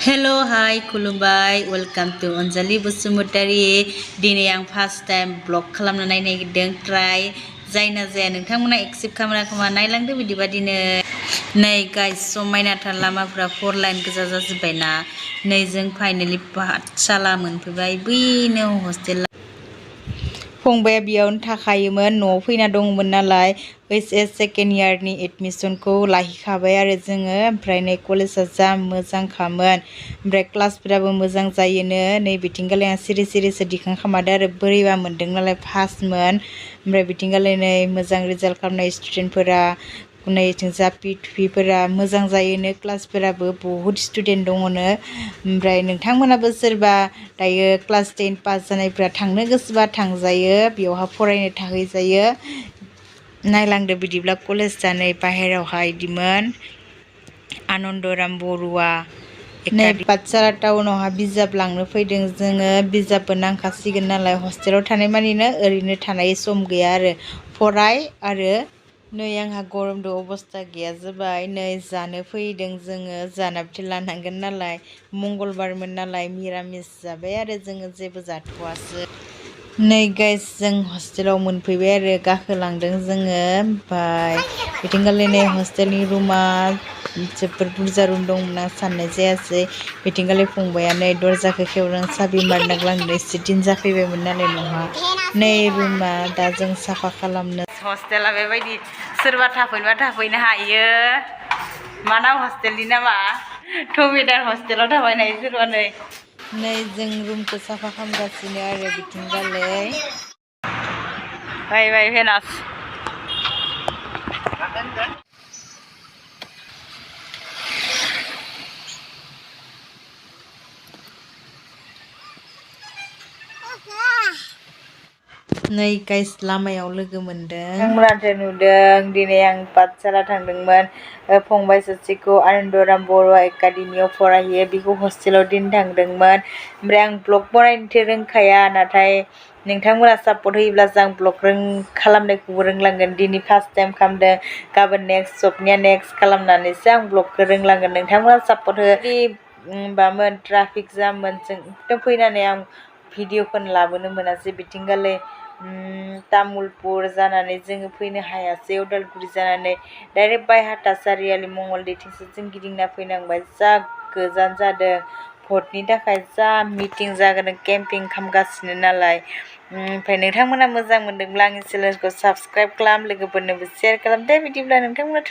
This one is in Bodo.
हेलो हाय खुलुमबाय वेलकाम टू अनजालि बसुमतारी दिनै आं फार्स्ट टाइम ब्लग खालामनो नागिरदों ट्राय जायना जाया नोंथांमोना एक्सेप्ट खालामना खोमा नायलांदो बिदिबा दिनै नै गाइस समायनाथार लामाफोरा 4 लाइन गोजा जाजोब्बायना नै जों फाइनाली पाठशाला मोनफैबाय बैनो हस्टेल फंबाया बेयावनो थाखायोमोन न'आव फैना दंमोन नालाय एचएस सेकेन्ड इयारनि एडमिसनखौ लाहैखाबाय आरो जोङो ओमफ्राय नै कलेजआ जा मोजांखामोन ओमफ्राय क्लासफोराबो मोजां जायोनो नै बिथिंगालाय आं सिरि सिरिसो दिखांखामादो आरो बोरैबा मोनदों नालाय फार्स्टमोन ओमफ्राय बिथिंगालाय नै मोजां रिजाल्ट खालामनाय स्टुडेन्टफोरा नै जा पिफोरा मोजां जायोनो क्लासफोराबो बहुत स्टुडेन्ट दङनो ओमफ्राय नोंथांमोनाबो सोरबा दायो क्लास 10 पास जानायफ्रा थांनो गोसोबा थांजायो बेयावहा फरायनो थाहैजायो नायलांदो बिदिब्ला कलेजआ नै बाहेरायावहाय इदिमोन आनन्दराम बरुवा नै पाठशाला टाउनावहा बिजाब लांनो फैदों जोङो बिजाबबो नांखासिगोन नालाय हस्टेलाव थानाय मानिनो ओरैनो थानाय सम गैया आरो फराय आरो नै आंहा गरमदो अबस्था गैया जाबाय नै जानो फैदों जोङो जाना बिदि लानांगोन नालाय मंगलबारमोन नालाय मिरामिस जाबाय आरो जोङो जेबो जाथ'वासै नै गाइस जों हस्टेलाव मोनफैबाय आरो गाखोलांदों जोङो ओमफ्राय बिथिंगालि नै हस्टेलनि रुमा जोबोर बुरजा रुम दंमोन आं साननाय जायासै बिथिंगालि फंबाया नै दरजाखौ खेवदों साबि मारना लांदों एसे दिन जाफैबायमोन नालाय न'हा नै रुमा दा जों साफा खालामनो हस्टेला बेबायदि सोरबा थाफैनोबा थाफैनो हायो मा नाम हस्टेलनि नामा टमेटार हस्टेलाव थाफैनो हायो सोरबा नै जों रुमखौ साफा खालामगासिनो आरो बिथिंगालै बाय भेनास नै गाइस लामायाव लोगो मोनदों माथो नुदों दिनै आं पाठशाला थांदोंमोन फंबाय सासेखौ आनन्दराम बरुवा एकाडेमियाव फरायहैयो बेखौ हस्टेलाव दिन थांदोंमोन ओमफ्राय आं ब्लग बनायनोथ' रोंखाया नाथाय नोंथांमोना सापर्ट होयोब्लासो आं ब्लग खालामनायखौबो रोंलांगोन दिनै फार्स्ट टाइम खालामदों गाबोन नेक्स्ट सबनिया नेक्स्ट खालामनानैसो आं ब्लगखौ रोंलांगोन नोंथांमोना सापर्ट हो मामोन ट्राफिक जाममोन जों एकदम फैनानै आं भिडिअखौनो लाबोनो मोनासै बिथिंगालै तामुलपुर जानानै जोङो फैनो हायासै उदालगुरि जानानै डाइरेक्ट बायहाथा सारियालि मंगलदैथिंसो जों गिदिंना फैनांबाय जा गोजान जादों भटनि थाखाय जा मिटिं जागोन केम्पिं खालामगासिनो नालाय ओमफ्राय नोंथांमोना मोजां मोनदोंब्ला आंनि चेनेलखौ साबस्क्राइब खालाम लोगोफोरनोबो शेयार खालाम दे बिदिब्ला नोंथांमोना